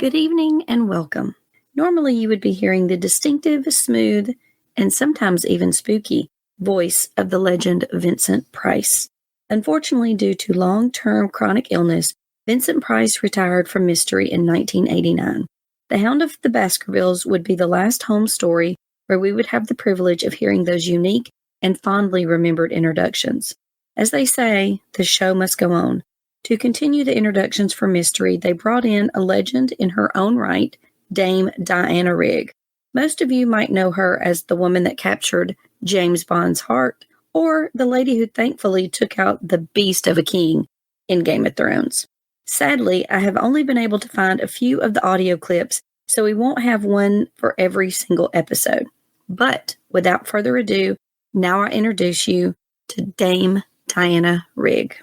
Good evening and welcome. Normally you would be hearing the distinctive, smooth, and sometimes even spooky voice of the legend Vincent Price. Unfortunately, due to long-term chronic illness, Vincent Price retired from mystery in 1989. The Hound of the Baskervilles would be the last Holmes story where we would have the privilege of hearing those unique and fondly remembered introductions. As they say, the show must go on. To continue the introductions for mystery, they brought in a legend in her own right, Dame Diana Rigg. Most of you might know her as the woman that captured James Bond's heart, or the lady who thankfully took out the beast of a king in Game of Thrones. Sadly, I have only been able to find a few of the audio clips, so we won't have one for every single episode. But without further ado, now I introduce you to Dame Diana Rigg.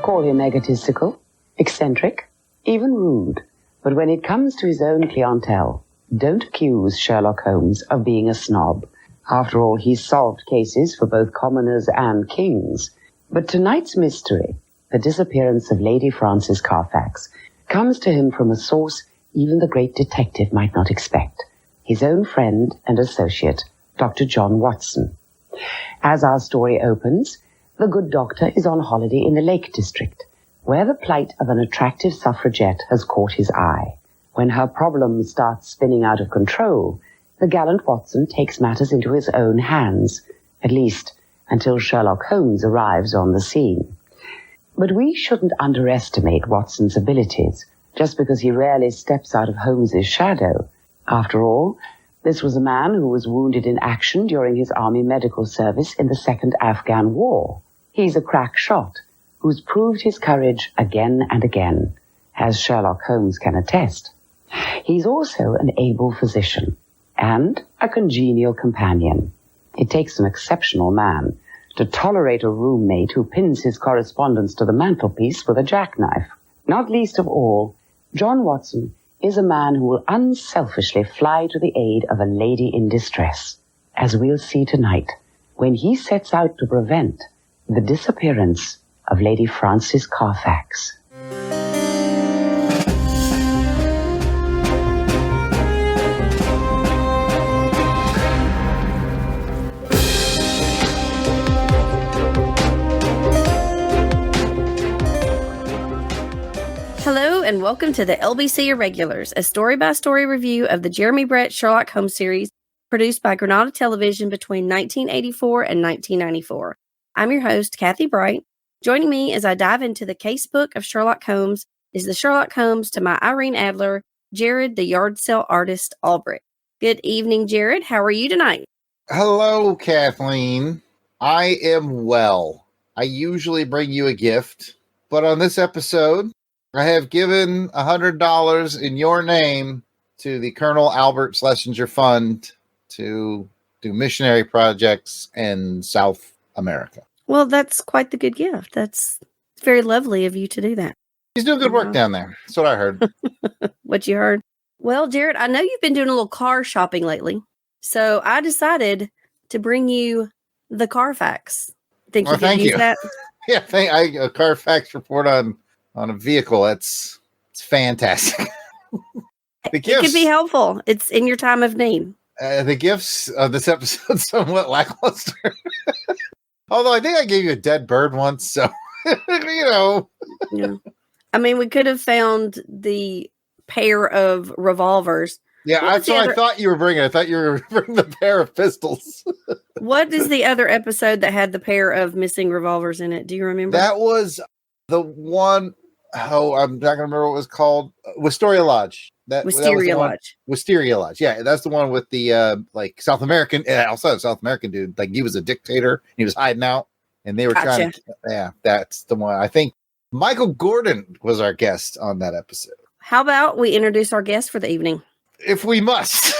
Call him egotistical, eccentric, even rude. But when it comes to his own clientele, don't accuse Sherlock Holmes of being a snob. After all, he's solved cases for both commoners and kings. But tonight's mystery, the disappearance of Lady Frances Carfax, comes to him from a source even the great detective might not expect. His own friend and associate, Dr. John Watson. As our story opens, the good doctor is on holiday in the Lake District, where the plight of an attractive suffragette has caught his eye. When her problem starts spinning out of control, the gallant Watson takes matters into his own hands, at least until Sherlock Holmes arrives on the scene. But we shouldn't underestimate Watson's abilities, just because he rarely steps out of Holmes's shadow. After all, this was a man who was wounded in action during his army medical service in the Second Afghan War. He's a crack shot who's proved his courage again and again, as Sherlock Holmes can attest. He's also an able physician and a congenial companion. It takes an exceptional man to tolerate a roommate who pins his correspondence to the mantelpiece with a jackknife. Not least of all, John Watson is a man who will unselfishly fly to the aid of a lady in distress, as we'll see tonight, when he sets out to prevent the disappearance of Lady Frances Carfax. Hello and welcome to the LBC Irregulars, a story-by-story review of the Jeremy Brett Sherlock Holmes series produced by Granada Television between 1984 and 1994. I'm your host, Kathy Bright. Joining me as I dive into the casebook of Sherlock Holmes is the Sherlock Holmes to my Irene Adler, Jarrod, the yard sale artist, Albrecht. Good evening, Jarrod. How are you tonight? Hello, Kathleen. I am well. I usually bring you a gift, but on this episode, I have given $100 in your name to the Colonel Albert Schlesinger Fund to do missionary projects in South America. Well, that's quite the good gift. That's very lovely of you to do that. He's doing good work down there. That's what I heard. What you heard? Well, Jarrod, I know you've been doing a little car shopping lately, so I decided to bring you the Carfax. Think you could use that? Yeah, a Carfax report on a vehicle. It's fantastic. It could be helpful. It's in your time of need. The gifts of this episode somewhat lackluster. Although I think I gave you a dead bird once, so Yeah. I mean, we could have found the pair of revolvers. Yeah, that's what I thought you were bringing. I thought you were bringing the pair of pistols. What is the other episode that had the pair of missing revolvers in it? Do you remember? That was the one. Oh, I'm not going to remember what it was called. Wisteria Lodge. Wisteria Lodge. Wisteria Lodge. Yeah, that's the one with the South American. Also, a South American dude. Like he was a dictator. He was hiding out, and they were trying to. Yeah, that's the one. I think Michael Gordon was our guest on that episode. How about we introduce our guest for the evening? If we must.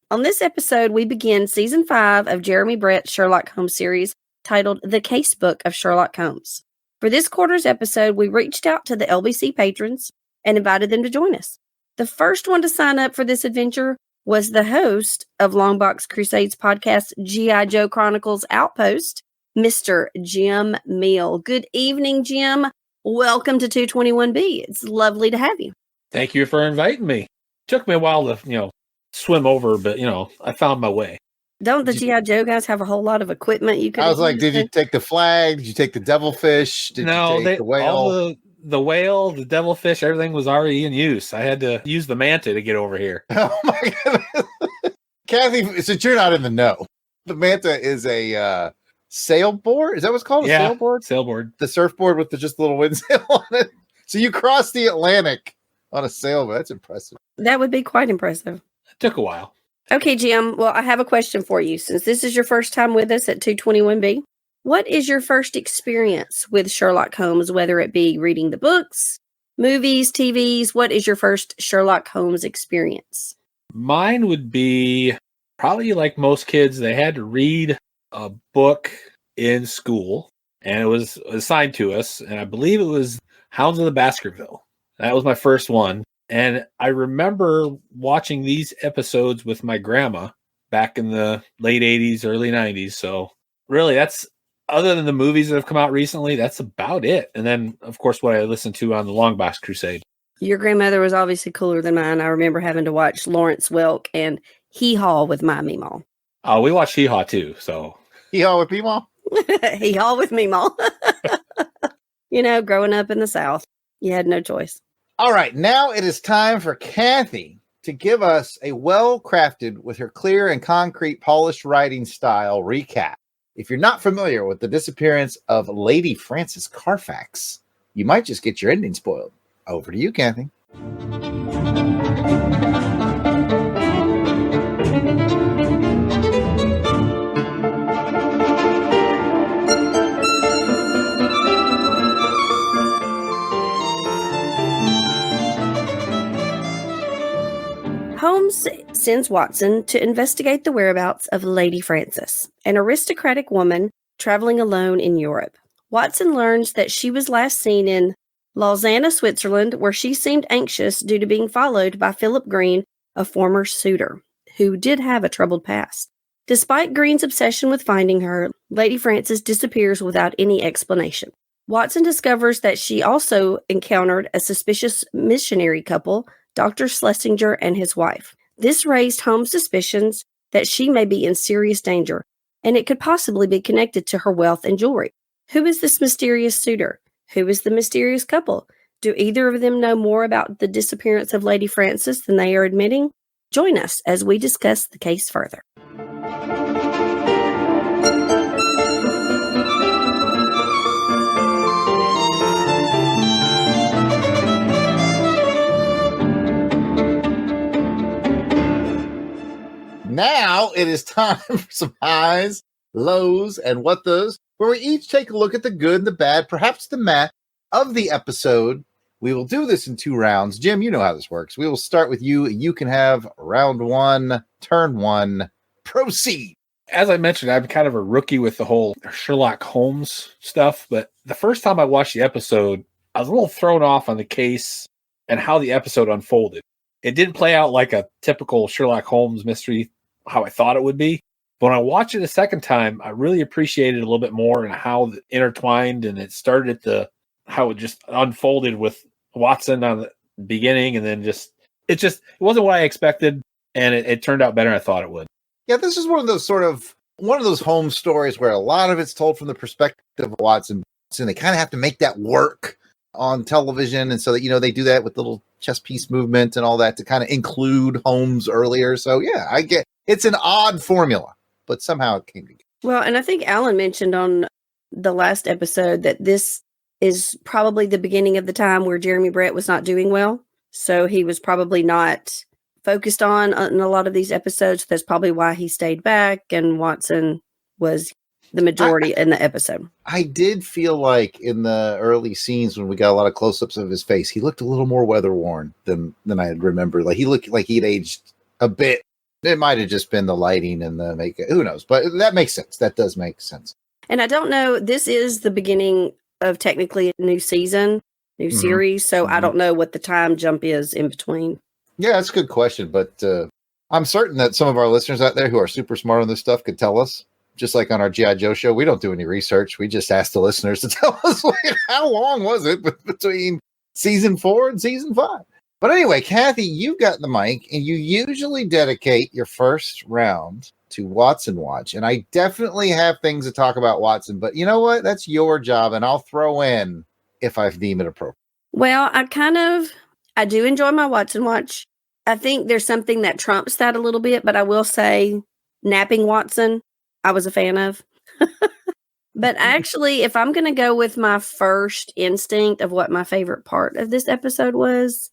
On this episode, we begin season 5 of Jeremy Brett's Sherlock Holmes series titled The Casebook of Sherlock Holmes. For this quarter's episode, we reached out to the LBC patrons and invited them to join us. The first one to sign up for this adventure was the host of Longbox Crusades podcast, G.I. Joe Chronicles Outpost, Mr. Jim Meal. Good evening, Jim. Welcome to 221B. It's lovely to have you. Thank you for inviting me. Took me a while to, swim over, but, I found my way. Don't the G.I. Joe guys have a whole lot of equipment you could I was like, did you take the flag? Did you take the devilfish? Did you take the whale? All the whale, the devilfish, everything was already in use. I had to use the manta to get over here. Oh, my goodness. Kathy, since you're not in the know, the manta is a sailboard? Is that what's called? A sailboard? Sailboard. The surfboard with just a little windsail on it. So you crossed the Atlantic on a sailboat. That's impressive. That would be quite impressive. It took a while. Okay, Jim. Well, I have a question for you. Since this is your first time with us at 221B, what is your first experience with Sherlock Holmes, whether it be reading the books, movies, TVs? What is your first Sherlock Holmes experience? Mine would be probably like most kids. They had to read a book in school, and it was assigned to us, and I believe it was Hounds of the Baskerville. That was my first one. And I remember watching these episodes with my grandma back in the late 80s, early 90s. So really, that's, other than the movies that have come out recently, that's about it. And then, of course, what I listened to on the Longbox Crusade. Your grandmother was obviously cooler than mine. I remember having to watch Lawrence Welk and Hee Haw with my Meemaw. Oh, we watched Hee Haw too. So Hee Haw with Meemaw? Hee Haw with Meemaw. Growing up in the South, you had no choice. All right, now it is time for Kathy to give us a well-crafted, with her clear and concrete polished writing style recap. If you're not familiar with the disappearance of Lady Frances Carfax, you might just get your ending spoiled. Over to you, Kathy. Holmes sends Watson to investigate the whereabouts of Lady Frances, an aristocratic woman traveling alone in Europe. Watson learns that she was last seen in Lausanne, Switzerland, where she seemed anxious due to being followed by Philip Green, a former suitor, who did have a troubled past. Despite Green's obsession with finding her, Lady Frances disappears without any explanation. Watson discovers that she also encountered a suspicious missionary couple, Dr. Schlesinger and his wife. This raised Holmes' suspicions that she may be in serious danger, and it could possibly be connected to her wealth and jewelry. Who is this mysterious suitor? Who is the mysterious couple? Do either of them know more about the disappearance of Lady Frances than they are admitting? Join us as we discuss the case further. Now it is time for some highs, lows, and what those, where we each take a look at the good and the bad, perhaps the meh of the episode. We will do this in 2 rounds. Jim, you know how this works. We will start with you. You can have round 1, turn 1, proceed. As I mentioned, I'm kind of a rookie with the whole Sherlock Holmes stuff, but the first time I watched the episode, I was a little thrown off on the case and how the episode unfolded. It didn't play out like a typical Sherlock Holmes mystery, how I thought it would be. But when I watched it a second time, I really appreciated it a little bit more and how it intertwined, and it started at how it just unfolded with Watson on the beginning, and then it wasn't what I expected, and it turned out better than I thought it would. Yeah, this is one of those Holmes stories where a lot of it's told from the perspective of Watson. So they kind of have to make that work on television, and so that they do that with little chess piece movement and all that to kind of include Holmes earlier. So yeah, I get it's an odd formula, but somehow it came together. Well, and I think Alan mentioned on the last episode that this is probably the beginning of the time where Jeremy Brett was not doing well. So he was probably not focused on in a lot of these episodes. That's probably why he stayed back, and Watson was the majority in the episode. I did feel like in the early scenes when we got a lot of close-ups of his face, he looked a little more weather-worn than I had remembered. Like he looked like he'd aged a bit. It might have just been the lighting and the makeup. Who knows? But that makes sense. That does make sense. And I don't know. This is the beginning of technically a new season, new series. So I don't know what the time jump is in between. Yeah, that's a good question. But I'm certain that some of our listeners out there who are super smart on this stuff could tell us. Just like on our G.I. Joe show, we don't do any research. We just ask the listeners to tell us how long was it between season 4 and season 5. But anyway, Kathy, you've got the mic, and you usually dedicate your first round to Watson Watch. And I definitely have things to talk about Watson, but you know what? That's your job, and I'll throw in if I deem it appropriate. Well, I do enjoy my Watson Watch. I think there's something that trumps that a little bit, but I will say Napping Watson, I was a fan of. But actually, if I'm going to go with my first instinct of what my favorite part of this episode was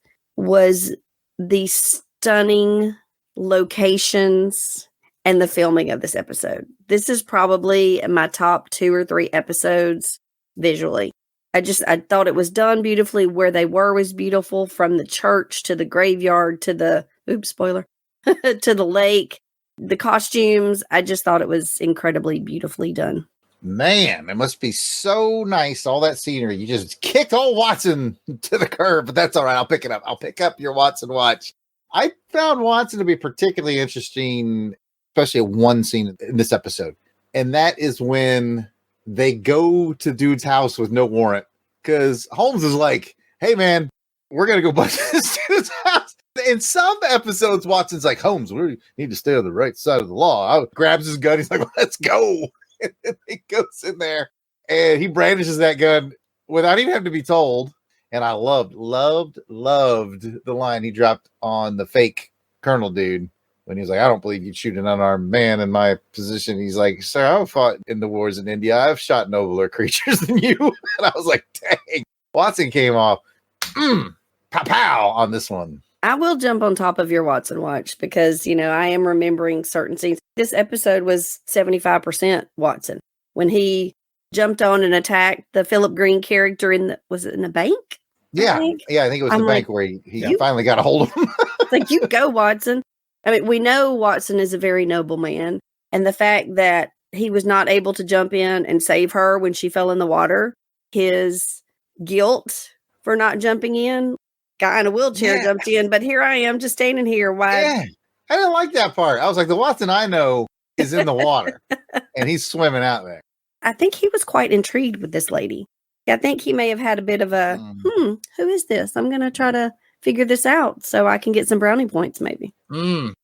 the stunning locations and the filming of this episode. This is probably my top 2 or 3 episodes visually. I thought it was done beautifully. Where they were was beautiful, from the church to the graveyard to the, spoiler, to the lake, the costumes. I just thought it was incredibly beautifully done. Man, it must be so nice, all that scenery. You just kicked old Watson to the curb, but that's all right. I'll pick it up. I'll pick up your Watson Watch. I found Watson to be particularly interesting, especially one scene in this episode. And that is when they go to dude's house with no warrant. Because Holmes is like, hey, man, we're going to go bust this dude's house. In some episodes, Watson's like, Holmes, we need to stay on the right side of the law. Grabs his gun. He's like, let's go. And he goes in there and he brandishes that gun without even having to be told. And I loved the line he dropped on the fake colonel dude when he was like, I don't believe you'd shoot an unarmed man in my position. He's like, sir, I've fought in the wars in India. I've shot nobler creatures than you. And I was like, dang. Watson came off pow on this one. I will jump on top of your Watson Watch because, I am remembering certain scenes. This episode was 75% Watson. When he jumped on and attacked the Philip Green character was it in the bank? Yeah. I think it was the bank where he finally got a hold of him. It's like, you go, Watson. I mean, we know Watson is a very noble man. And the fact that he was not able to jump in and save her when she fell in the water, his guilt for not jumping in, guy in a wheelchair jumped in, but here I am just standing here. Why? Yeah, I didn't like that part. I was like, the Watson I know is in the water and he's swimming out there. I think he was quite intrigued with this lady. I think he may have had a bit of a, who is this? I'm going to try to figure this out so I can get some brownie points maybe.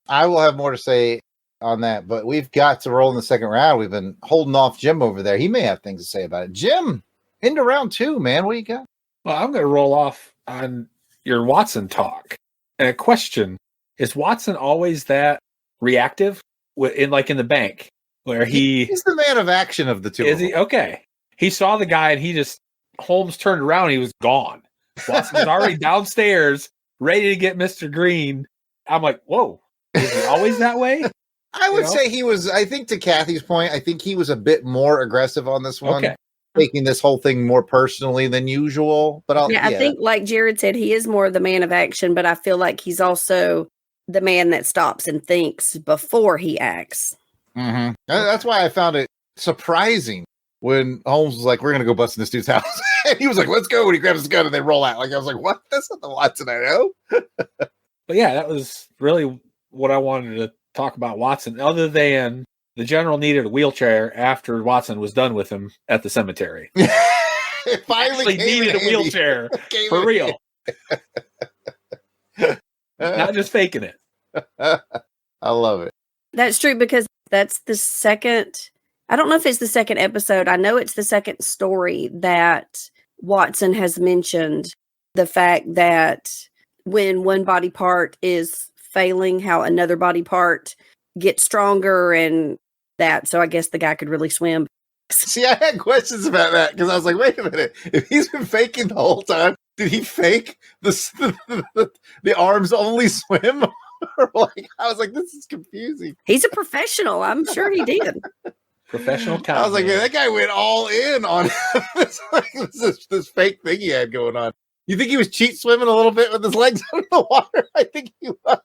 I will have more to say on that, but we've got to roll in the second round. We've been holding off Jim over there. He may have things to say about it. Jim, into round 2, man. What do you got? Well, I'm going to roll off on your Watson talk. And a question, is Watson always that reactive in the bank where he's the man of action of the two? Is he? Okay. He saw the guy and Holmes turned around and he was gone. Watson was already downstairs ready to get Mr. Green. I'm like, whoa, is he always that way? I would say he was, I think to Kathy's point, I think he was a bit more aggressive on this one. Okay. Taking this whole thing more personally than usual. But I think, like Jarrod said, he is more the man of action, but I feel like he's also the man that stops and thinks before he acts. Mm-hmm. That's why I found it surprising when Holmes was like, we're going to go bust in this dude's house. And he was like, let's go. And he grabs his gun and they roll out. Like, I was like, what? That's not the Watson I know. But yeah, that was really what I wanted to talk about Watson, other than the general needed a wheelchair after Watson was done with him at the cemetery. It finally needed a wheelchair for real. Not just faking it. I love it. That's true because that's the second. I don't know if it's the second episode. I know it's the second story that Watson has mentioned the fact that when one body part is failing, how another body part gets stronger and that. So I guess the guy could really swim. See, I had questions about that because I was like, wait a minute. If he's been faking the whole time, did he fake the arms only swim? Like, I was like, this is confusing. He's a professional. I'm sure he did. Professional kind. I was like, man, that guy went all in on this fake thing he had going on. You think he was cheat swimming a little bit with his legs under the water? I think he was.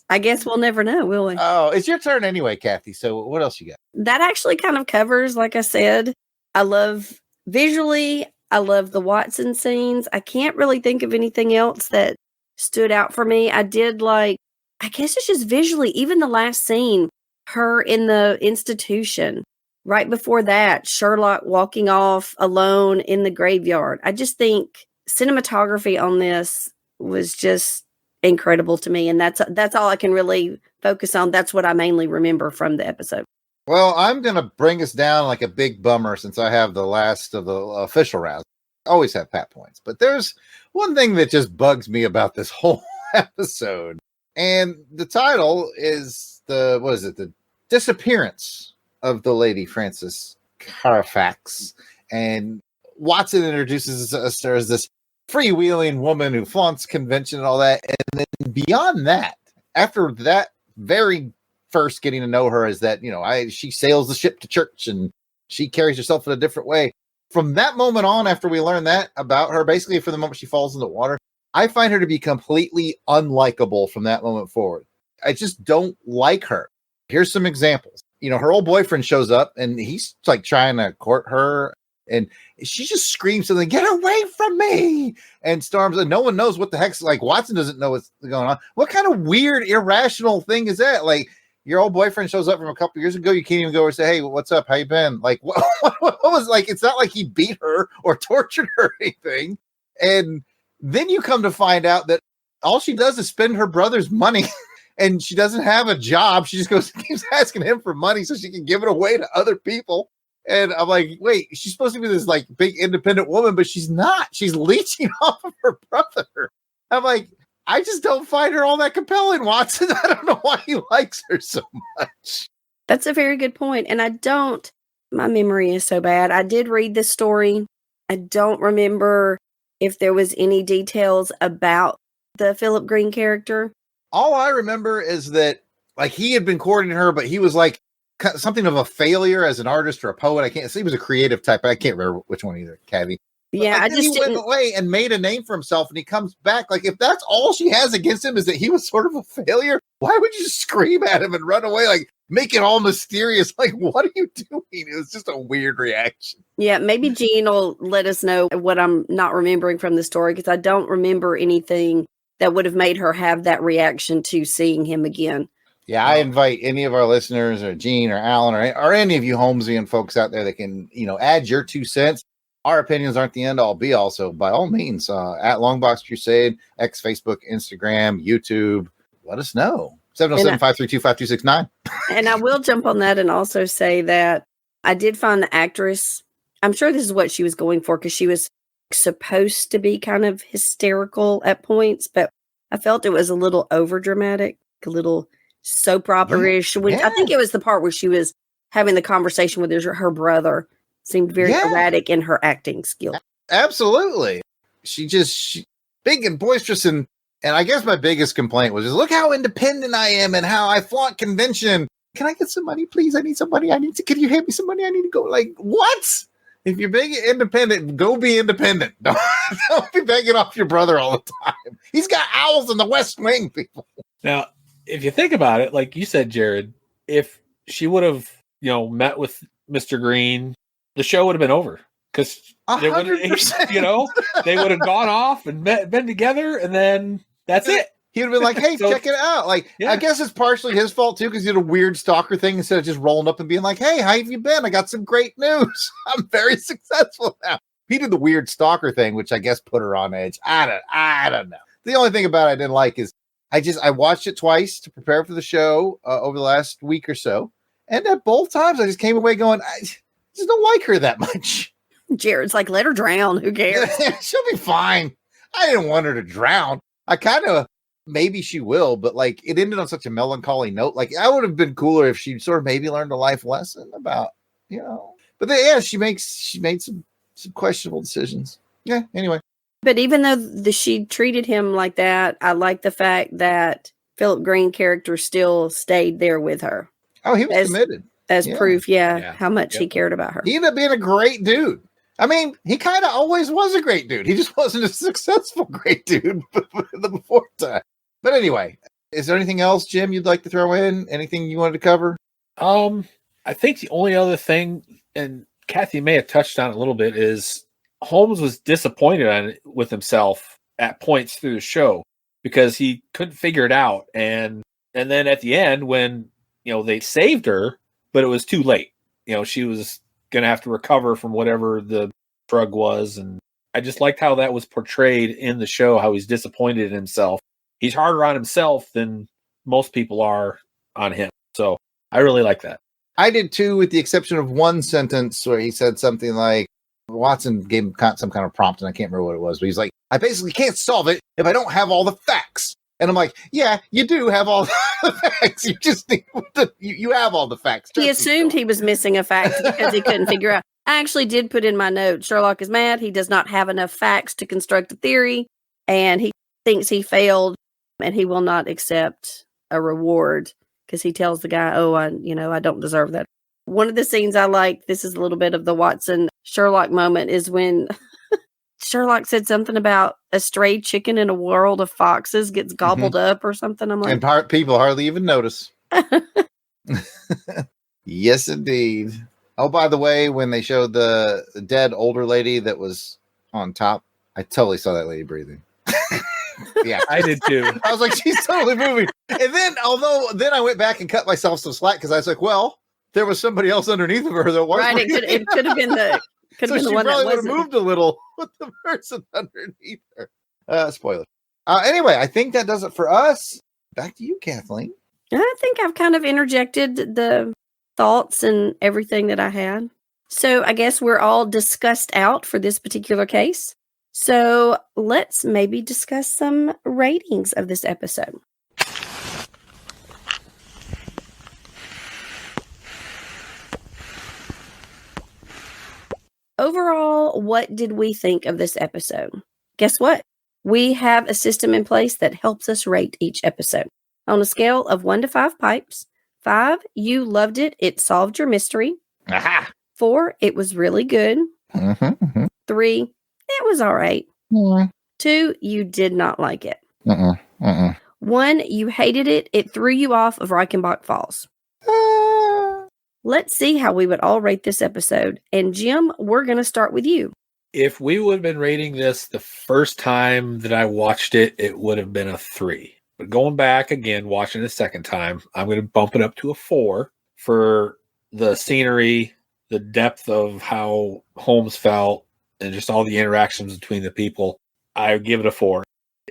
I guess we'll never know, will we? Oh, it's your turn anyway, Kathy. So what else you got? That actually kind of covers, like I said, I love visually, I love the Watson scenes. I can't really think of anything else that stood out for me. I did like I guess it's just visually, even the last scene, her in the institution. Right before that, Sherlock walking off alone in the graveyard. I just think cinematography on this was just incredible to me. And that's all I can really focus on. That's what I mainly remember from the episode. Well, I'm going to bring us down like a big bummer since I have the last of the official rounds. I always have pat points. But there's one thing that just bugs me about this whole episode. And the title is the Disappearance of the Lady Frances Carfax. And Watson introduces us as this freewheeling woman who flaunts convention and all that. And then beyond that, after that very first getting to know her is that, she sails the ship to church and she carries herself in a different way. From that moment on, after we learn that about her, basically from the moment she falls in the water, I find her to be completely unlikable from that moment forward. I just don't like her. Here's some examples. Her old boyfriend shows up and he's like trying to court her and she just screams something, "Get away from me!" and storms. And no one knows what the heck's like. Watson doesn't know what's going on. What kind of weird, irrational thing is that? Like, your old boyfriend shows up from a couple years ago. You can't even go and say, "Hey, what's up? How you been?" Like, what was like? It's not like he beat her or tortured her or anything. And then you come to find out that all she does is spend her brother's money. And she doesn't have a job. She just keeps asking him for money so she can give it away to other people. And I'm like, wait, she's supposed to be this like big independent woman, but she's not. She's leeching off of her brother. I'm like, I just don't find her all that compelling, Watson. I don't know why he likes her so much. That's a very good point. And my memory is so bad. I did read this story. I don't remember if there was any details about the Philip Green character. All I remember is that like he had been courting her, but he was like something of a failure as an artist or a poet. I can't see. He was a creative type. I can't remember which one either, Kathy. Yeah, like, he went away and made a name for himself, and he comes back. Like, if that's all she has against him is that he was sort of a failure, why would you scream at him and run away? Like, make it all mysterious. Like, what are you doing? It was just a weird reaction. Yeah, maybe Jean will let us know what I'm not remembering from the story, because I don't remember anything that would have made her have that reaction to seeing him again. Yeah, I invite any of our listeners or Jean or Alan or any of you Holmesian folks out there that can, add your 2 cents. Our opinions aren't the end all be all. So by all means, at LONGBOX CRUSADE, X, Facebook, Instagram, YouTube, let us know. 707-532-5269. And I will jump on that and also say that I did find the actress, I'm sure this is what she was going for, because she was supposed to be kind of hysterical at points, but I felt it was a little over dramatic, a little soap opera-ish. Yeah. I think it was the part where she was having the conversation with her brother. Seemed very erratic in her acting skill. Absolutely. She big and boisterous, and I guess my biggest complaint was just, look how independent I am and how I flaunt convention. Can I get some money, please? I need some money. Can you hand me some money? I need to go. Like, what? If you're big and independent, go be independent. Don't be begging off your brother all the time. He's got owls in the West Wing, people. Now, if you think about it, like you said, Jared, if she would have, met with Mr. Green, the show would have been over, because they would have gone off and been together, and then that's it. He would have been like, "Hey, check it out." Like, yeah. I guess it's partially his fault too, because he did a weird stalker thing instead of just rolling up and being like, "Hey, how have you been? I got some great news. I'm very successful now." He did the weird stalker thing, which I guess put her on edge. I don't know. The only thing about it I didn't like is I watched it twice to prepare for the show over the last week or so, and at both times I just came away going, I just don't like her that much. Jared's like, let her drown. Who cares? She'll be fine. I didn't want her to drown. Maybe she will, but like it ended on such a melancholy note. Like, I would have been cooler if she sort of maybe learned a life lesson about, But then, she made some questionable decisions. Yeah. Anyway. But even though she treated him like that, I like the fact that Philip Green character still stayed there with her. Oh, he was committed. As proof, how much he cared about her. He ended up being a great dude. I mean, he kind of always was a great dude. He just wasn't a successful great dude before time. But anyway, is there anything else, Jim, you'd like to throw in? Anything you wanted to cover? I think the only other thing, and Kathy may have touched on it a little bit, is Holmes was disappointed with himself at points through the show, because he couldn't figure it out. And then at the end, when, they saved her, but it was too late. She was going to have to recover from whatever the drug was. And I just liked how that was portrayed in the show, how he's disappointed in himself. He's harder on himself than most people are on him. So I really like that. I did too, with the exception of one sentence where he said something like, Watson gave him some kind of prompt, and I can't remember what it was, but he's like, I basically can't solve it if I don't have all the facts. And I'm like, yeah, you do have all the facts. You just need you have all the facts. He assumed he was missing a fact because he couldn't figure out. I actually did put in my note, Sherlock is mad. He does not have enough facts to construct a theory, and he thinks he failed, and he will not accept a reward because he tells the guy, I don't deserve that. One of the scenes I like, this is a little bit of the Watson Sherlock moment, is when Sherlock said something about a stray chicken in a world of foxes gets gobbled up or something. I'm like, and people hardly even notice. Yes, indeed. Oh, by the way, when they showed the dead older lady that was on top, I totally saw that lady breathing. Yeah, I did too. I was like, she's totally moving. And then, then I went back and cut myself some slack because I was like, well, there was somebody else underneath of her that was right. It could have been the. Could have been the one that probably would have moved a little with the person underneath her. Spoiler. Anyway, I think that does it for us. Back to you, Kathleen. I think I've kind of interjected the thoughts and everything that I had. So I guess we're all discussed out for this particular case. So let's maybe discuss some ratings of this episode. Overall, what did we think of this episode? Guess what? We have a system in place that helps us rate each episode. On a scale of 1 to 5 pipes, 5, you loved it. It solved your mystery. Aha! 4, it was really good. 3, it was all right. 2, you did not like it. 1, you hated it. It threw you off of Reichenbach Falls. Let's see how we would all rate this episode. And Jim, we're going to start with you. If we would have been rating this the first time that I watched it, it would have been a 3. But going back again, watching it a second time, I'm going to bump it up to a 4 for the scenery, the depth of how Holmes felt, and just all the interactions between the people. I give it a 4.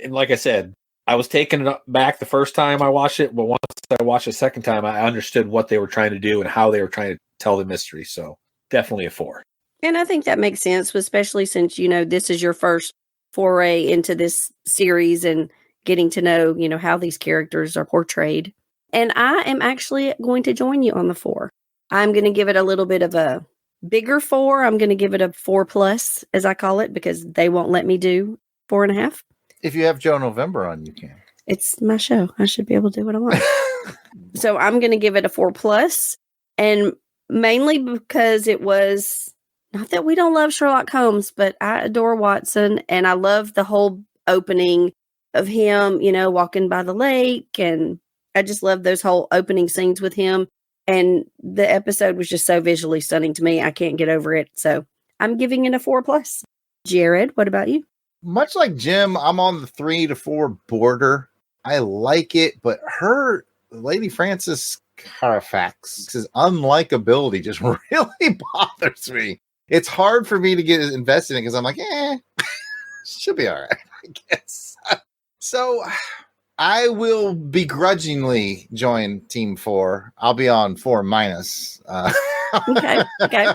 And like I said, I was taken back the first time I watched it, but once I watched it a second time, I understood what they were trying to do and how they were trying to tell the mystery. So definitely a 4. And I think that makes sense, especially since, this is your first foray into this series and getting to know, how these characters are portrayed. And I am actually going to join you on the 4. I'm going to give it a little bit of a bigger 4. I'm going to give it a 4+, as I call it, because they won't let me do 4.5. If you have Joe November on, you can. It's my show. I should be able to do what I want. So I'm going to give it a 4+, and mainly because it was, not that we don't love Sherlock Holmes, but I adore Watson, and I love the whole opening of him, walking by the lake, and I just love those whole opening scenes with him, and the episode was just so visually stunning to me. I can't get over it, so I'm giving it a 4+. Jared, what about you? Much like Jim, I'm on the 3 to 4 border. I like it, but Lady Frances Carfax's unlikability just really bothers me. It's hard for me to get invested in it because I'm like, should be all right, I guess. So I will begrudgingly join Team 4. I'll be on 4-. Okay.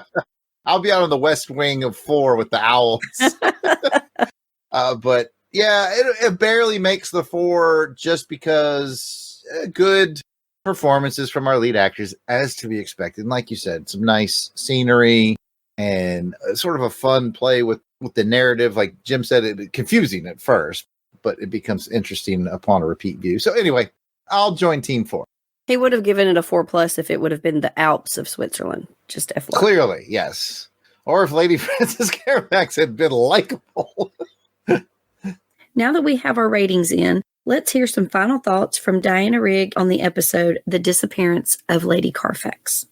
I'll be out on the west wing of 4 with the owls. But yeah, it barely makes the 4 just because good performances from our lead actors, as to be expected. And like you said, some nice scenery and sort of a fun play with the narrative. Like Jim said, it's confusing at first, but it becomes interesting upon a repeat view. So anyway, I'll join Team 4. He would have given it a 4+ if it would have been the Alps of Switzerland. Just FYI. Clearly, yes. Or if Lady Frances Carfax had been likable. Now that we have our ratings in, let's hear some final thoughts from Diana Rigg on the episode The Disappearance of Lady Carfax.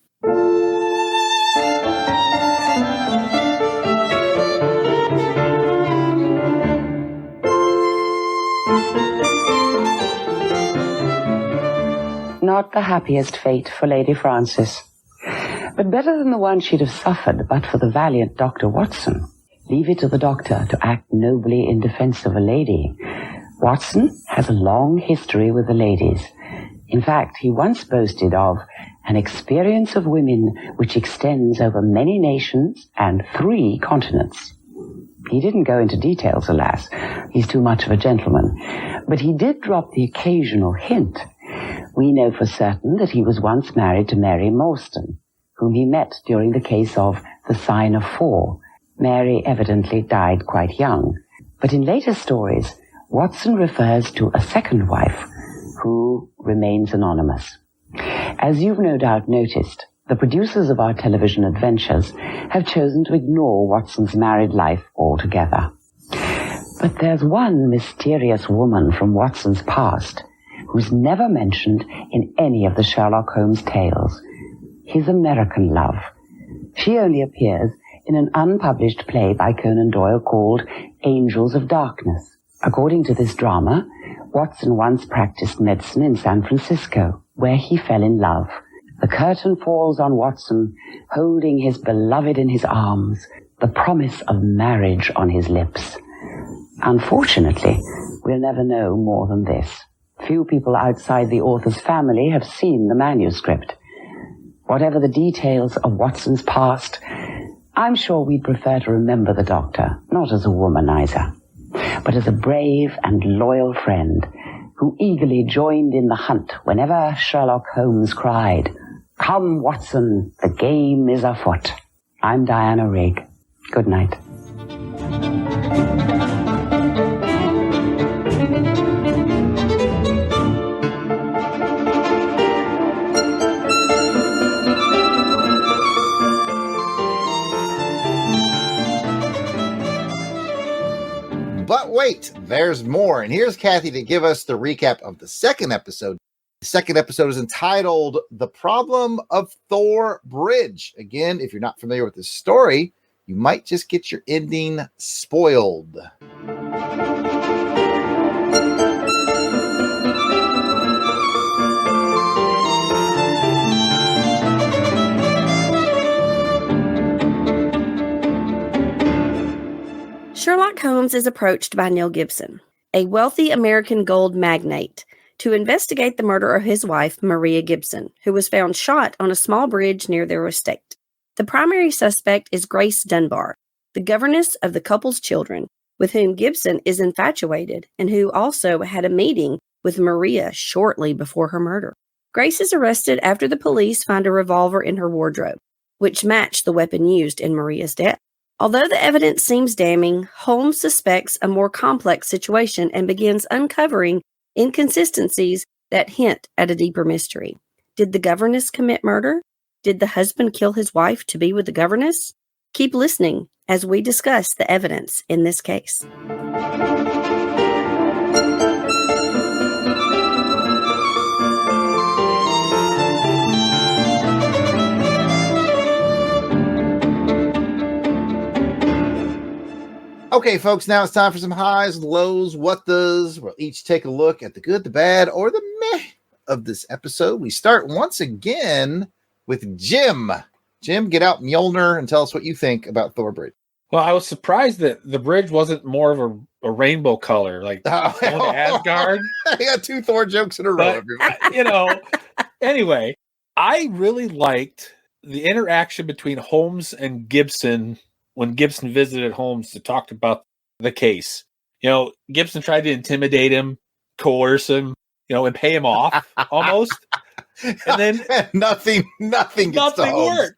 not the happiest fate for Lady Frances. But better than the one she'd have suffered but for the valiant Dr. Watson. Leave it to the doctor to act nobly in defense of a lady. Watson has a long history with the ladies. In fact, he once boasted of an experience of women which extends over many nations and 3 continents. He didn't go into details, alas. He's too much of a gentleman. But he did drop the occasional hint. We know for certain that he was once married to Mary Morstan, whom he met during the case of the Sign of 4. Mary evidently died quite young. But in later stories, Watson refers to a second wife, who remains anonymous. As you've no doubt noticed, the producers of our television adventures have chosen to ignore Watson's married life altogether. But there's one mysterious woman from Watson's past who's never mentioned in any of the Sherlock Holmes tales. His American love. She only appears in an unpublished play by Conan Doyle called Angels of Darkness. According to this drama, Watson once practiced medicine in San Francisco, where he fell in love. The curtain falls on Watson, holding his beloved in his arms, the promise of marriage on his lips. Unfortunately, we'll never know more than this. Few people outside the author's family have seen the manuscript. Whatever the details of Watson's past, I'm sure we'd prefer to remember the doctor, not as a womanizer, but as a brave and loyal friend who eagerly joined in the hunt whenever Sherlock Holmes cried, "Come, Watson, the game is afoot." I'm Diana Rigg. Good night. But wait, there's more. And here's Kathy to give us the recap of the second episode. The second episode is entitled The Problem of Thor Bridge. Again, if you're not familiar with this story, you might just get your ending spoiled. Sherlock Holmes is approached by Neil Gibson, a wealthy American gold magnate, to investigate the murder of his wife, Maria Gibson, who was found shot on a small bridge near their estate. The primary suspect is Grace Dunbar, the governess of the couple's children, with whom Gibson is infatuated and who also had a meeting with Maria shortly before her murder. Grace is arrested after the police find a revolver in her wardrobe, which matched the weapon used in Maria's death. Although the evidence seems damning, Holmes suspects a more complex situation and begins uncovering inconsistencies that hint at a deeper mystery. Did the governess commit murder? Did the husband kill his wife to be with the governess? Keep listening as we discuss the evidence in this case. Okay, folks, now it's time for some highs, lows, what does. We'll each take a look at the good, the bad, or the meh of this episode. We start once again with Jim. Jim, get out Mjolnir and tell us what you think about Thor Bridge. Well, I was surprised that the bridge wasn't more of a rainbow color, like Asgard. I got 2 Thor jokes in a row. Anyway, I really liked the interaction between Holmes and Gibson when Gibson visited Holmes to talk about the case. Gibson tried to intimidate him, coerce him, and pay him off almost. And then nothing worked.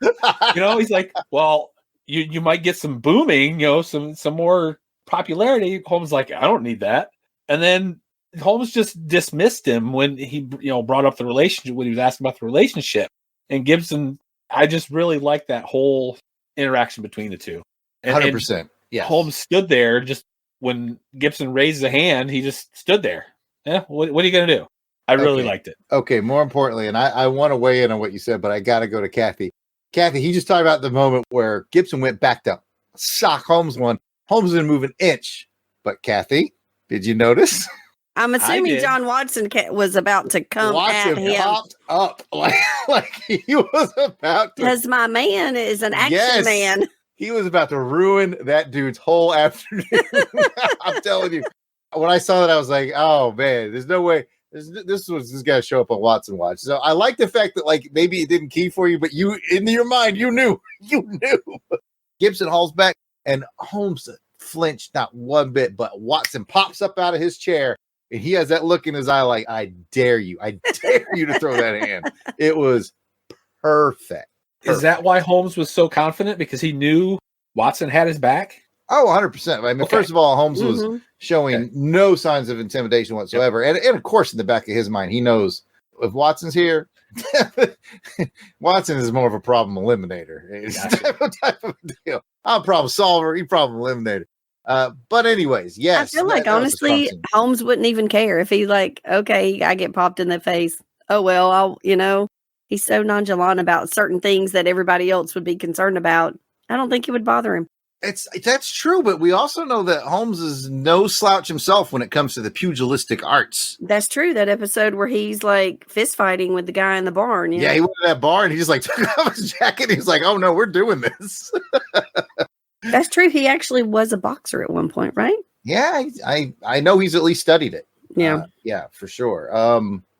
He's like, well, you might get some booming, some more popularity. Holmes like, I don't need that. And then Holmes just dismissed him when he, brought up the relationship, when he was asking about the relationship. And Gibson, I just really liked that whole interaction between the two. 100%. Yeah. Holmes stood there just when Gibson raised a hand, he just stood there. Yeah. What are you going to do? I really liked it. Okay. More importantly, and I want to weigh in on what you said, but I got to go to Kathy. Kathy, he just talked about the moment where Gibson went back to sock Holmes one. Holmes didn't move an inch. But Kathy, did you notice I'm assuming did. John Watson was about to come at him. popped up like he was about to. Because my man is an action man. He was about to ruin that dude's whole afternoon. I'm telling you. When I saw that, I was like, oh, man, there's no way. This got to show up on Watson Watch. So I like the fact that, like, maybe it didn't key for you, but you, in your mind, you knew. You knew. Gibson hauls back, and Holmes flinched not one bit, but Watson pops up out of his chair, and he has that look in his eye like, I dare you. I dare you to throw that hand. It was perfect. Is that why Holmes was so confident? Because he knew Watson had his back? Oh, 100%. I mean, first of all, Holmes was showing no signs of intimidation whatsoever. Yep. And of course, in the back of his mind, he knows if Watson's here, Watson is more of a problem eliminator. It's type of deal. I'm a problem solver. He's problem eliminator. But anyways, yes. I feel like, honestly, Holmes wouldn't even care if he's like, okay, I get popped in the face. Oh, well, he's so nonchalant about certain things that everybody else would be concerned about. I don't think it would bother him. That's true, but we also know that Holmes is no slouch himself when it comes to the pugilistic arts. That's true. That episode where he's like fist fighting with the guy in the barn. Yeah, he went to that bar and he just like took off his jacket. And he's like, "Oh no, we're doing this." That's true. He actually was a boxer at one point, right? Yeah, I know he's at least studied it. Yeah, yeah, for sure.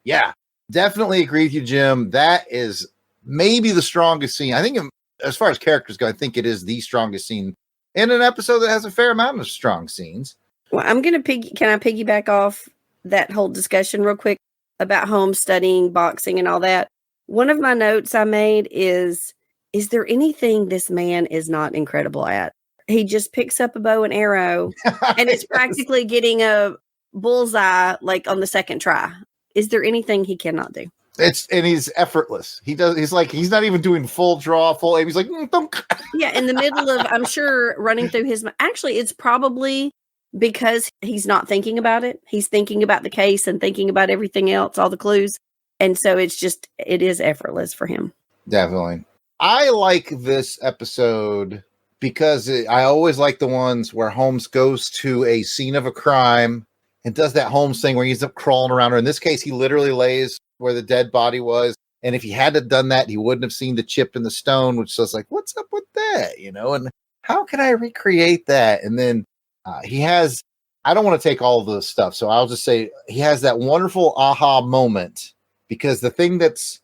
Yeah, definitely agree with you, Jim. That is maybe the strongest scene. I think, as far as characters go, I think it is the strongest scene in an episode that has a fair amount of strong scenes. Well, I'm going to can I piggyback off that whole discussion real quick about Holmes studying boxing and all that? One of my notes I made is there anything this man is not incredible at? He just picks up a bow and arrow and it's practically getting a bullseye like on the second try. Is there anything he cannot do? And he's effortless. He's not even doing full draw, full aim. He's like, yeah, in the middle of, I'm sure, running through his. Actually, it's probably because he's not thinking about it. He's thinking about the case and thinking about everything else, all the clues, and so it is effortless for him. Definitely, I like this episode because I always like the ones where Holmes goes to a scene of a crime and does that Holmes thing where he's up crawling around. Or in this case, he literally lays where the dead body was. And if he had done that, he wouldn't have seen the chip in the stone, which was like, what's up with that? And how can I recreate that? And then he has, I don't want to take all the stuff. So I'll just say he has that wonderful aha moment, because the thing that's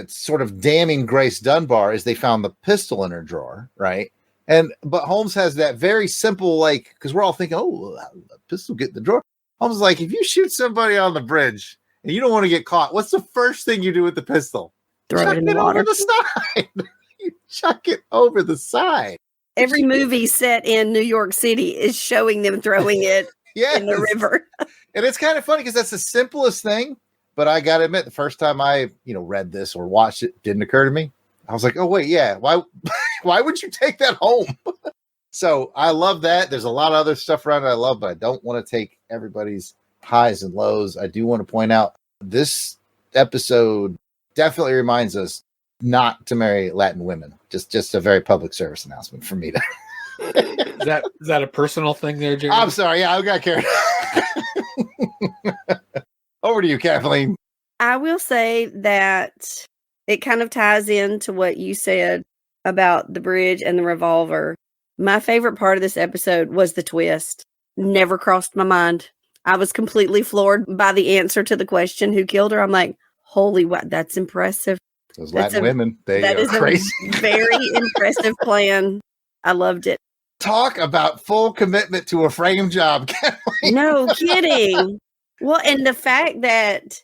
sort of damning Grace Dunbar is they found the pistol in her drawer. Right. But Holmes has that very simple, like, because we're all thinking, oh, a pistol get in the drawer. Holmes is like, if you shoot somebody on the bridge and you don't want to get caught, what's the first thing you do with the pistol? Throw it in the water. Over the side. You chuck it over the side. Every movie set in New York City is showing them throwing it in the river. And it's kind of funny because that's the simplest thing. But I got to admit, the first time I read this or watched it, didn't occur to me. I was like, oh, wait, yeah. Why would you take that home? So I love that. There's a lot of other stuff around it I love, but I don't want to take everybody's highs and lows. I do want to point out this episode definitely reminds us not to marry Latin women. Just a very public service announcement for me to. Is that a personal thing there, Jerry? I'm sorry. Yeah, I got carried. Over to you, Kathleen. I will say that it kind of ties into what you said about the bridge and the revolver. My favorite part of this episode was the twist. Never crossed my mind. I was completely floored by the answer to the question, who killed her? I'm like, holy, what? That's impressive. Those Latin women, that is crazy. A very impressive plan. I loved it. Talk about full commitment to a frame job, Kathleen. No kidding. Well, and the fact that,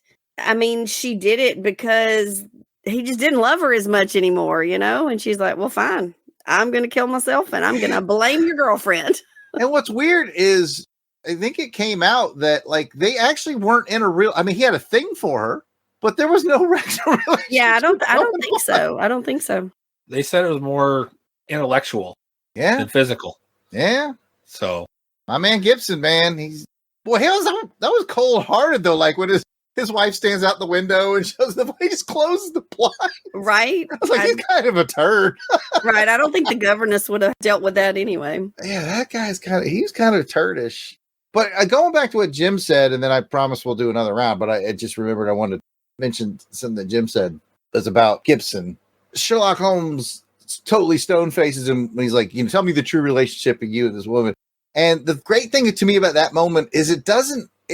she did it because he just didn't love her as much anymore, And she's like, well, fine. I'm going to kill myself and I'm going to blame your girlfriend. And what's weird is I think it came out that they actually weren't in a real, he had a thing for her, but there was no relationship. Yeah, I don't think so. I don't think so. They said it was more intellectual than physical. Yeah. So my man Gibson, man, that was cold hearted though. Like when his wife stands out the window and shows the he just closes the blinds. Right. I was like, he's kind of a turd. Right. I don't think the governess would have dealt with that anyway. Yeah, that guy's he's kind of turdish. But going back to what Jim said, and then I promise we'll do another round, but I just remembered I wanted to mention something that Jim said was about Gibson. Sherlock Holmes totally stone faces him when he's like, tell me the true relationship of you and this woman. And the great thing to me about that moment is it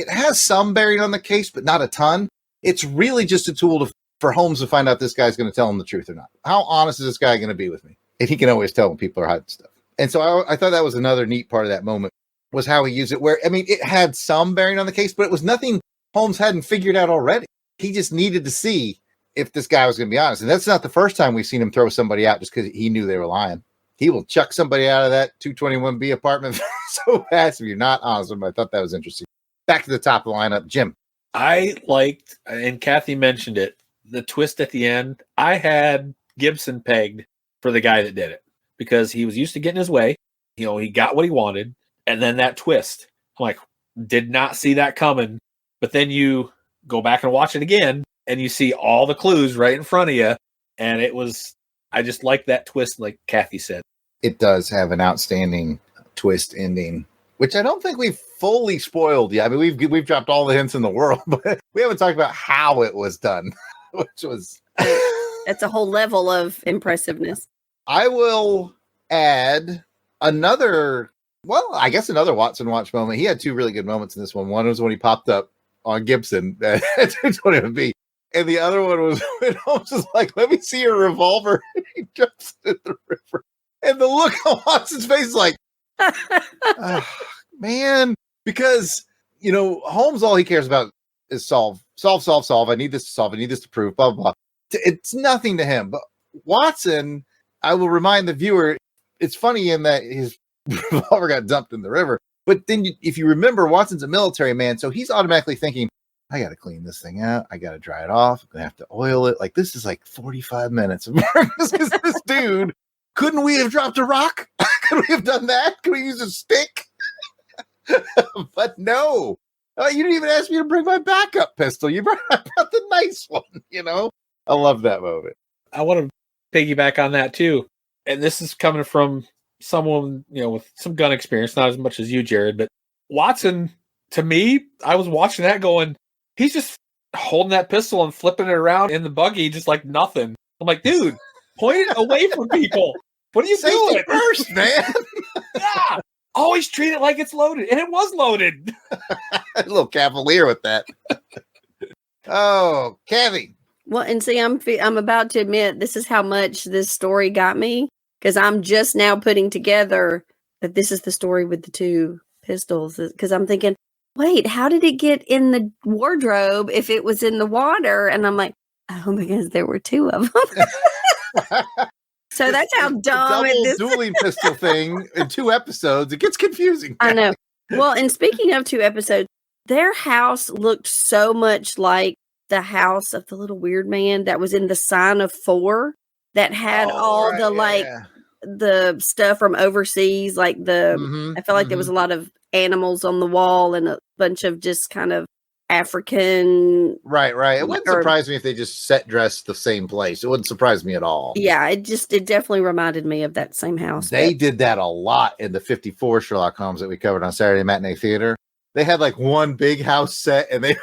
has some bearing on the case, but not a ton. It's really just a tool for Holmes to find out this guy's going to tell him the truth or not. How honest is this guy going to be with me? And he can always tell when people are hiding stuff. And so I thought that was another neat part of that moment, was how he used it, where, it had some bearing on the case, but it was nothing Holmes hadn't figured out already. He just needed to see if this guy was going to be honest. And that's not the first time we've seen him throw somebody out just because he knew they were lying. He will chuck somebody out of that 221B apartment so fast if you're not honest with him. I thought that was interesting. Back to the top of the lineup, Jim. I liked, and Kathy mentioned it, the twist at the end. I had Gibson pegged for the guy that did it because he was used to getting his way. He got what he wanted. And then that twist, I'm like, did not see that coming. But then you go back and watch it again and you see all the clues right in front of you. And I just like that twist, like Kathy said. It does have an outstanding twist ending, which I don't think we've fully spoiled yet. We've dropped all the hints in the world, but we haven't talked about how it was done, which was... That's a whole level of impressiveness. I will add another Watson Watch moment. He had two really good moments in this one. One was when he popped up on Gibson at 221B. And the other one was when Holmes was like, let me see your revolver. And he jumps in the river. And the look on Watson's face is like, oh, man. Because, Holmes, all he cares about is solve. I need this to solve. I need this to prove, blah, blah, blah. It's nothing to him. But Watson, I will remind the viewer, it's funny in that his revolver got dumped in the river. But then if you remember, Watson's a military man. So he's automatically thinking, I got to clean this thing out. I got to dry it off. I'm going to have to oil it. Like, this is like 45 minutes of work. This dude, couldn't we have dropped a rock? Could we have done that? Could we use a stick? But no. You didn't even ask me to bring my backup pistol. You brought the nice one, I love that moment. I want to piggyback on that too. And this is coming from someone, with some gun experience, not as much as you, Jared, but Watson, to me, I was watching that going, he's just holding that pistol and flipping it around in the buggy just like nothing. I'm like, dude, point it away from people. What are you doing? First, man. Yeah. Always treat it like it's loaded. And it was loaded. A little cavalier with that. Oh, Kathy. Well, and see, I'm about to admit this is how much this story got me, because I'm just now putting together that this is the story with the two pistols, because I'm thinking, wait, how did it get in the wardrobe if it was in the water? And I'm like, oh, because there were two of them. So that's how dumb it is. Dueling pistol thing in 2 episodes. It gets confusing. I know. Well, and speaking of 2 episodes, their house looked so much like the house of the little weird man that was in the Sign of Thor, that had the stuff from overseas, like I felt like there was a lot of animals on the wall and a bunch of just kind of African. Right. It wouldn't surprise me if they just set dressed the same place. It wouldn't surprise me at all. Yeah, it definitely reminded me of that same house. They did that a lot in the 54 Sherlock Holmes that we covered on Saturday Matinee Theater. They had like one big house set and they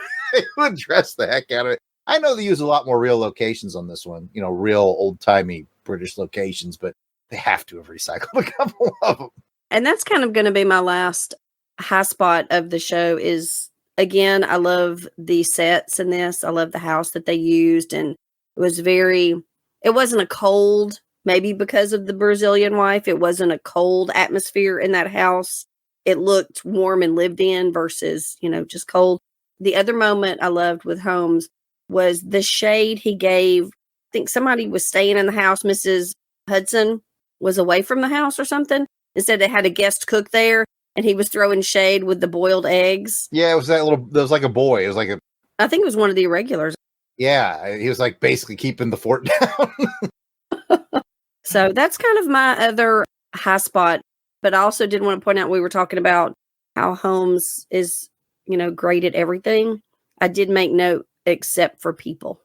would dress the heck out of it. I know they use a lot more real locations on this one, real old-timey British locations, but they have to have recycled a couple of them. And that's kind of going to be my last high spot of the show is, again, I love the sets in this. I love the house that they used. And it wasn't a cold, maybe because of the Brazilian wife, it wasn't a cold atmosphere in that house. It looked warm and lived in versus, just cold. The other moment I loved with Holmes was the shade he gave. I think somebody was staying in the house. Mrs. Hudson was away from the house or something. Instead, they had a guest cook there, and he was throwing shade with the boiled eggs. Yeah, it was there was like a boy. It was like I think it was one of the irregulars. Yeah, he was like basically keeping the fort down. So that's kind of my other high spot. But I also did want to point out, we were talking about how Holmes is, great at everything. I did make note, except for people.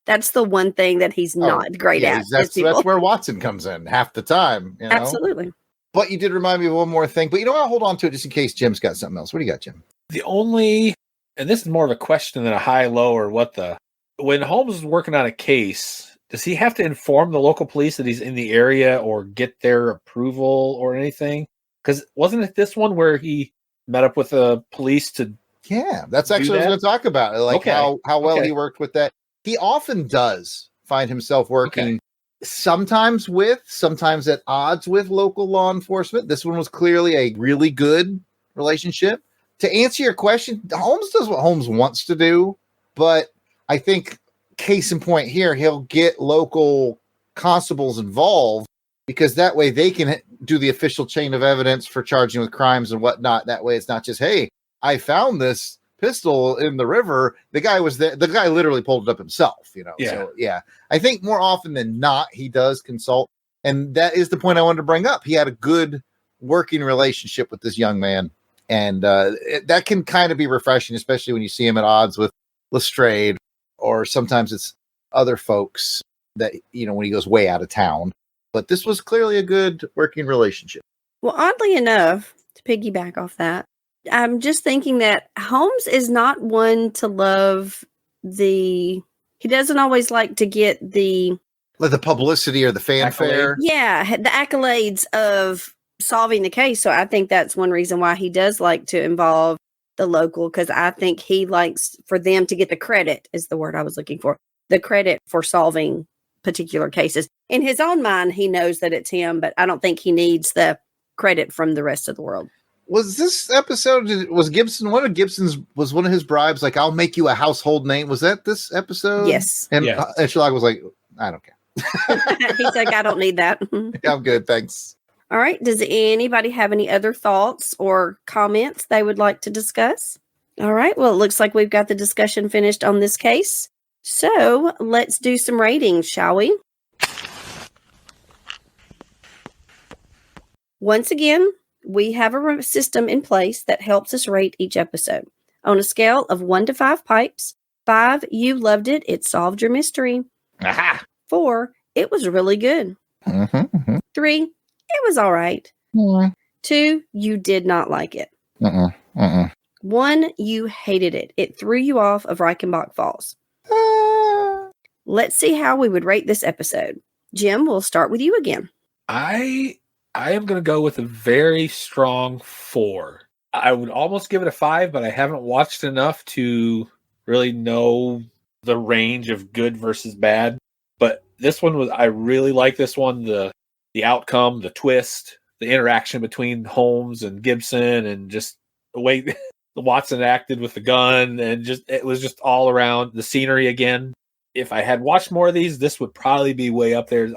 That's the one thing that he's not great at. That's where Watson comes in half the time. Absolutely. But you did remind me of one more thing. But you know what? I'll hold on to it just in case Jim's got something else. What do you got, Jim? The only, and this is more of a question than a high-low or when Holmes is working on a case, does he have to inform the local police that he's in the area or get their approval or anything? Because wasn't it this one where he met up with the police to... Yeah, that's actually what I was going to talk about. Like how well he worked with that. He often does find himself working sometimes at odds with local law enforcement. This one was clearly a really good relationship. To answer your question, Holmes does what Holmes wants to do, but I think case in point here, he'll get local constables involved because that way they can do the official chain of evidence for charging with crimes and whatnot. That way it's not just, hey, I found this pistol in the river. The guy was there. The guy literally pulled it up himself, Yeah. So I think more often than not, he does consult. And that is the point I wanted to bring up. He had a good working relationship with this young man. And that can kind of be refreshing, especially when you see him at odds with Lestrade, or sometimes it's other folks that, when he goes way out of town. But this was clearly a good working relationship. Well, oddly enough, to piggyback off that, I'm just thinking that Holmes is not one to love he doesn't always like to get the publicity or the fanfare. Yeah, the accolades of solving the case. So I think that's one reason why he does like to involve the local, because I think he likes for them to get the credit, is the word I was looking for, the credit for solving particular cases. In his own mind, he knows that it's him, but I don't think he needs the credit from the rest of the world. Was this episode, was Gibson, one of Gibson's, was one of his bribes, like, I'll make you a household name? Was that this episode? Yes. And Sherlock was like, I don't care. He's like, I don't need that. I'm good, thanks. All right. Does anybody have any other thoughts or comments they would like to discuss? All right. Well, it looks like we've got the discussion finished on this case. So let's do some ratings, shall we? Once again, we have a system in place that helps us rate each episode. On a scale of 1 to 5 pipes, 5, you loved it. It solved your mystery. Aha! 4, it was really good. 3, it was all right. 2, you did not like it. 1, you hated it. It threw you off of Reichenbach Falls. Let's see how we would rate this episode. Jim, we'll start with you again. I am going to go with a very strong 4. I would almost give it a 5, but I haven't watched enough to really know the range of good versus bad. But this one I really like this one. The outcome, the twist, the interaction between Holmes and Gibson, and just the way Watson acted with the gun, and it was just all around the scenery again. If I had watched more of these, this would probably be way up there.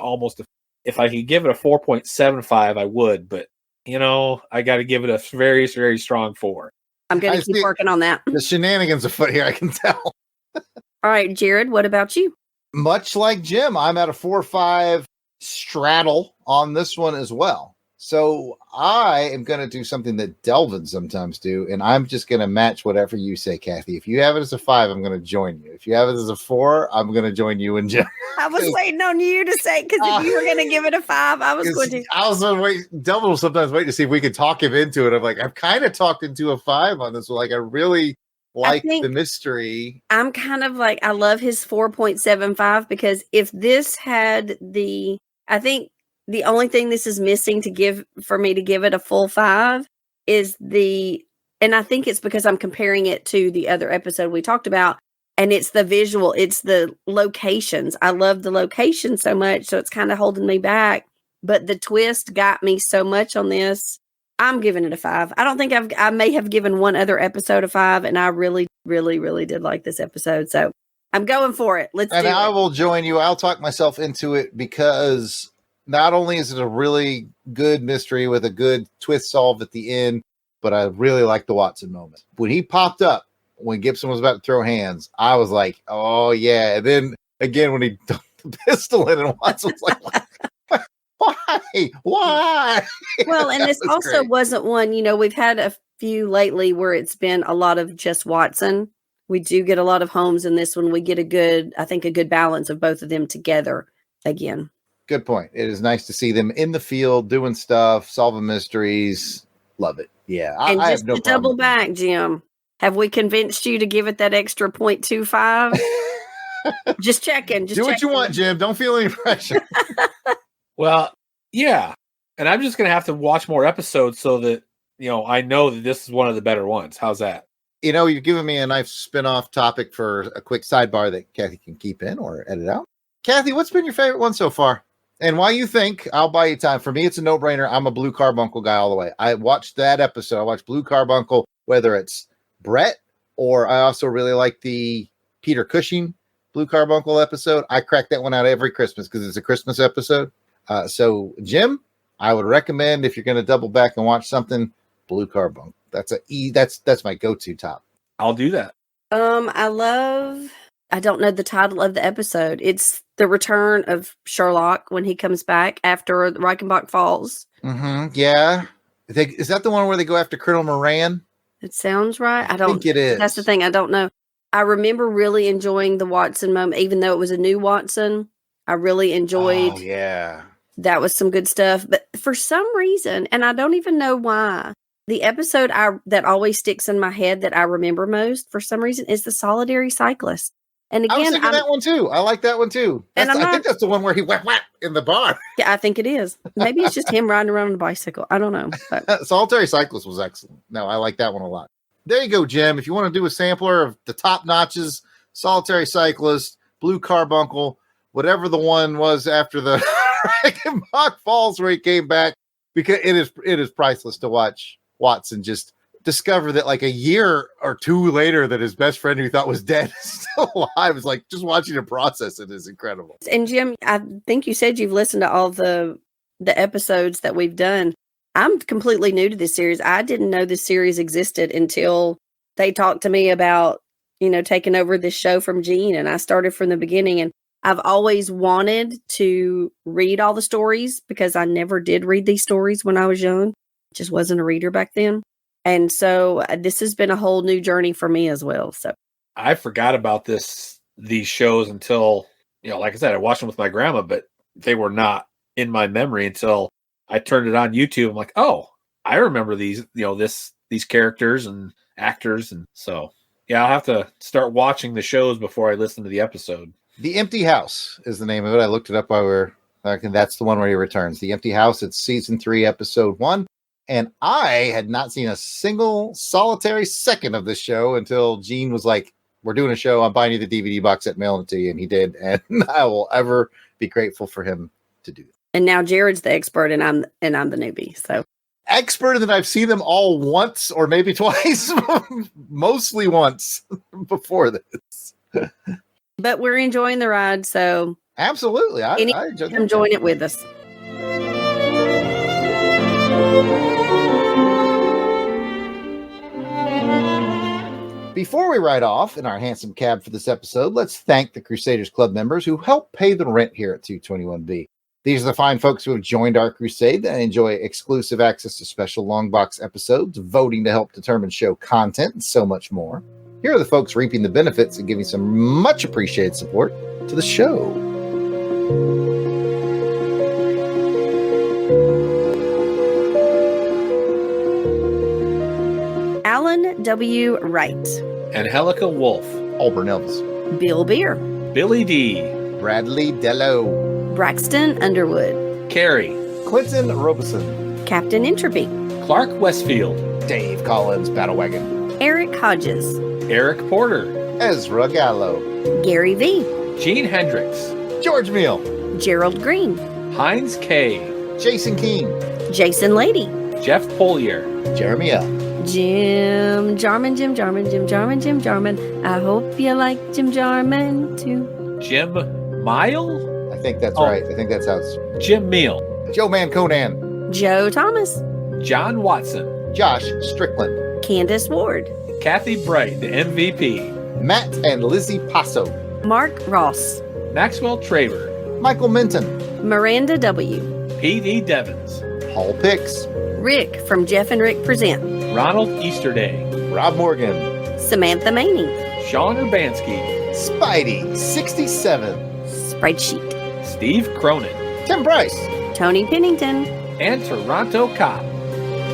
If I could give it a 4.75, I would, but I got to give it a very, very strong 4. I'm going to keep working on that. The shenanigans afoot here, I can tell. All right, Jarrod, what about you? Much like Jim, I'm at a 4-5 straddle on this one as well. So I am going to do something that Delvin sometimes do, and I'm just going to match whatever you say, Kathy. If you have it as a 5, I'm going to join you. If you have it as a 4, I'm going to join you and Jim. I was waiting on you to say, because if you were going to give it a 5, I was going to. I was waiting. Delvin will sometimes wait to see if we could talk him into it. I'm like, I've kind of talked into a 5 on this one. Like, I really like the mystery. I'm kind of like, I love his 4.75, because if this had I think the only thing this is missing for me to give it a full 5 is and I think it's because I'm comparing it to the other episode we talked about, and it's the visual, it's the locations. I love the location so much, so it's kind of holding me back. But the twist got me so much on this. I'm giving it a 5. I don't think I may have given one other episode a 5, and I really, really, really did like this episode. So I'm going for it. I will join you. I'll talk myself into it, because not only is it a really good mystery with a good twist solved at the end, but I really like the Watson moment. When he popped up, when Gibson was about to throw hands, I was like, oh, yeah. And then, again, when he dumped the pistol in, and Watson was like, why? Well, and this also wasn't one, we've had a few lately where it's been a lot of just Watson. We do get a lot of Holmes in this one. We get a good balance of both of them together again. Good point. It is nice to see them in the field doing stuff, solving mysteries. Love it. Yeah. And I just have no to problem. double back, Jim, have we convinced you to give it that extra 0.25? Just checking. Do what you want, Jim. Don't feel any pressure. Well, yeah. And I'm just going to have to watch more episodes so that, I know that this is one of the better ones. How's that? You've given me a nice spin-off topic for a quick sidebar that Kathy can keep in or edit out. Kathy, what's been your favorite one so far? And why you think, I'll buy you time. For me, it's a no-brainer. I'm a Blue Carbuncle guy all the way. I watched that episode. I watched Blue Carbuncle, whether it's Brett or I also really like the Peter Cushing Blue Carbuncle episode. I crack that one out every Christmas because it's a Christmas episode. So, Jim, I would recommend if you're going to double back and watch something, Blue Carbuncle. That's my go-to top. I'll do that. I don't know the title of the episode. It's the return of Sherlock when he comes back after Reichenbach Falls. Mm-hmm. Yeah. Is that the one where they go after Colonel Moran? It sounds right. I think it is. That's the thing. I don't know. I remember really enjoying the Watson moment, even though it was a new Watson. I really enjoyed. Oh, yeah. That was some good stuff. But for some reason, and I don't even know why, the episode that always sticks in my head that I remember most, for some reason, is the Solitary Cyclist. And again, I was thinking that one too. I like that one too. I think that's the one where he whap in the bar. Yeah, I think it is. Maybe it's just him riding around on a bicycle. I don't know. But. Solitary Cyclist was excellent. No, I like that one a lot. There you go, Jim. If you want to do a sampler of the top notches, Solitary Cyclist, Blue Carbuncle, whatever the one was after the Reichenbach Falls where he came back, because it is priceless to watch Watson just discover that like a year or two later that his best friend who he thought was dead is still alive. It's like just watching him process it is incredible. And Jim, I think you said you've listened to all the episodes that we've done. I'm completely new to this series. I didn't know this series existed until they talked to me about, taking over this show from Gene, and I started from the beginning. And I've always wanted to read all the stories because I never did read these stories when I was young. Just wasn't a reader back then. And so this has been a whole new journey for me as well. So I forgot about these shows until, like I said, I watched them with my grandma, but they were not in my memory until I turned it on YouTube. I'm like, oh, I remember these, these characters and actors. And so, yeah, I'll have to start watching the shows before I listen to the episode. The Empty House is the name of it. I looked it up while we were talking. That's the one where he returns. The Empty House. It's season 3, episode 1. And I had not seen a single solitary second of this show until Gene was like, we're doing a show. I'm buying you the DVD box set, mailing it to you. And he did. And I will ever be grateful for him to do that. And now Jared's the expert and I'm the newbie. So expert in that I've seen them all once or maybe twice, mostly once before this. But we're enjoying the ride. So absolutely. I enjoying it with us. Before we ride off in our handsome cab for this episode, let's thank the Crusaders Club members who help pay the rent here at 221B. These are the fine folks who have joined our crusade and enjoy exclusive access to special Longbox episodes, voting to help determine show content, and so much more. Here are the folks reaping the benefits and giving some much appreciated support to the show. Alan W. Wright. Angelica Wolf. Auburn Elvis. Bill Beer. Billy D. Bradley Dello. Braxton Underwood. Carrie. Clinton Robeson. Captain Entropy. Clark Westfield. Dave Collins Battlewagon. Eric Hodges. Eric Porter. Ezra Gallo. Gary V. Gene Hendricks. George Meal. Gerald Green. Heinz K. Jason Keene. Jason Lady. Jeff Polier. Jeremy L. Jim Jarman. I hope you like Jim Jarman too. Jim Mile? I think that's right. I think that's how it's. Jim Meal. Joe Man Conan. Joe Thomas. John Watson. Josh Strickland. Candace Ward. Kathy Bright, the MVP. Matt and Lizzie Passo. Mark Ross. Maxwell Traver. Michael Minton. Miranda W. P.D. Devins. Paul Picks. Rick from Jeff and Rick Present. Ronald Easterday. Rob Morgan. Samantha Maney. Sean Urbanski. Spidey 67. Spreadsheet. Steve Cronin. Tim Bryce, Tony Pennington, and Toronto Cop.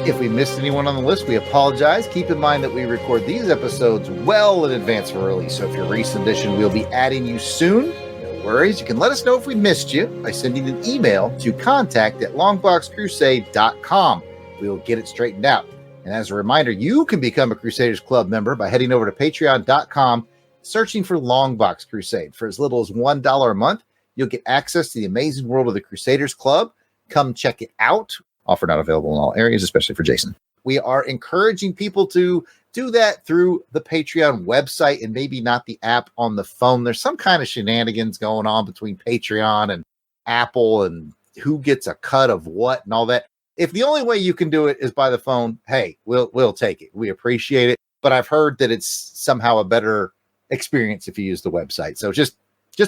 If we missed anyone on the list, we apologize. Keep in mind that we record these episodes well in advance for release, so if you're a recent edition, we'll be adding you soon. No worries. You can let us know if we missed you by sending an email to contact@longboxcrusade.com. We will get it straightened out. And as a reminder, you can become a Crusaders Club member by heading over to patreon.com, searching for Longbox Crusade. For as little as $1 a month, you'll get access to the amazing world of the Crusaders Club. Come check it out. Offer not available in all areas, especially for Jason. We are encouraging people to do that through the Patreon website and maybe not the app on the phone. There's some kind of shenanigans going on between Patreon and Apple and who gets a cut of what and all that. If the only way you can do it is by the phone, hey, we'll take it. We appreciate it. But I've heard that it's somehow a better experience if you use the website. So just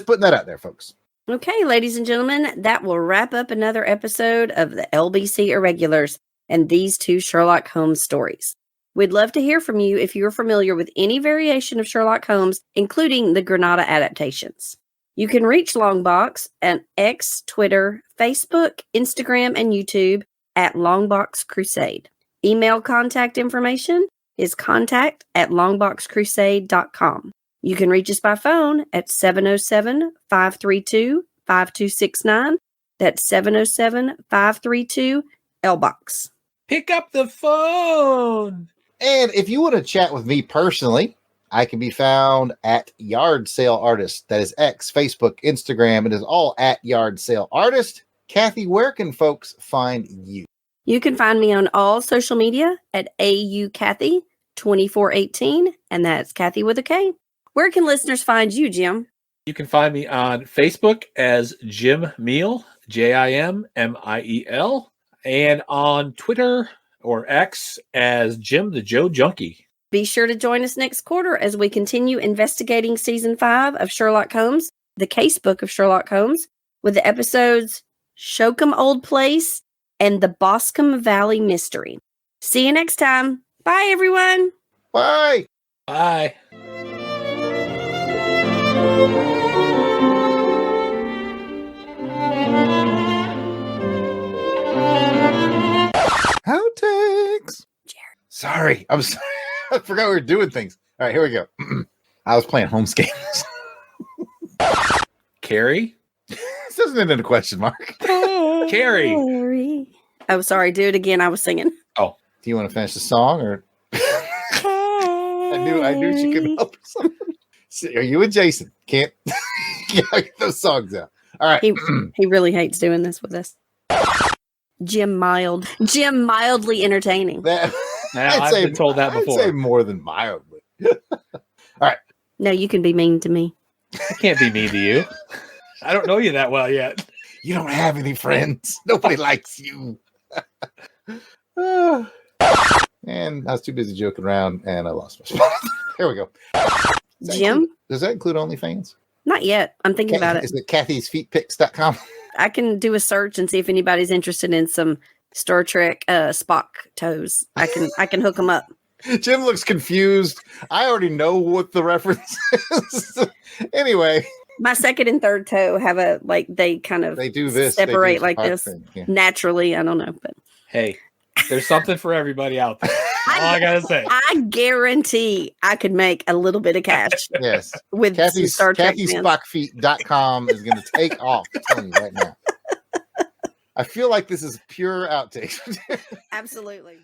putting that out there, folks. Okay, ladies and gentlemen, that will wrap up another episode of the LBC Irregulars and these two Sherlock Holmes stories. We'd love to hear from you if you're familiar with any variation of Sherlock Holmes, including the Granada adaptations. You can reach Longbox at X, Twitter, Facebook, Instagram, and YouTube at LONGBOX CRUSADE. Email contact information is contact@longboxcrusade.com. You can reach us by phone at 707-532-5269. That's 707-532-LBOX. Pick up the phone. And if you want to chat with me personally, I can be found at Yard Sale Artist. That is X, Facebook, Instagram. It is all at Yard Sale Artist. Kathy, where can folks find you? You can find me on all social media at AUKathy2418, and that's Kathy with a K. Where can listeners find you, Jim? You can find me on Facebook as Jim Miel, JIMMIEL, and on Twitter or X as Jim the Joe Junkie. Be sure to join us next quarter as we continue investigating Season 5 of Sherlock Holmes, the Casebook of Sherlock Holmes, with the episodes Shokum Old Place and the Boscombe Valley Mystery. See you next time. Bye, everyone. Bye. Bye. Outtakes. Sorry. I'm sorry. I forgot we were doing things. All right, here we go. I was playing Holmes games. Carrie? This doesn't end in a question mark. Carrie. Oh, sorry. Do it again. I was singing. Oh, do you want to finish the song or? I knew she could help us. Are you and Jason? Can't get those songs out. All right. He really hates doing this with us. Jim mildly entertaining. I've been told that before. I'd say more than mildly. All right. No, you can be mean to me. I can't be mean to you. I don't know you that well yet. You don't have any friends. Nobody likes you. And I was too busy joking around, and I lost my spot. Here we go. Jim? Does that include OnlyFans? Not yet. I'm thinking about it. Is it kathysfeetpics.com? I can do a search and see if anybody's interested in some Star Trek Spock toes. I can hook them up. Jim looks confused. I already know what the reference is. Anyway. My second and third toe have they do this. Separate like this yeah. naturally. I don't know, but hey, there's something for everybody out there. All I gotta say. I guarantee I could make a little bit of cash. Yes. With Star Trek kathyspockfeet.com is going to take off. I'm telling you right now. I feel like this is pure outtakes. Absolutely.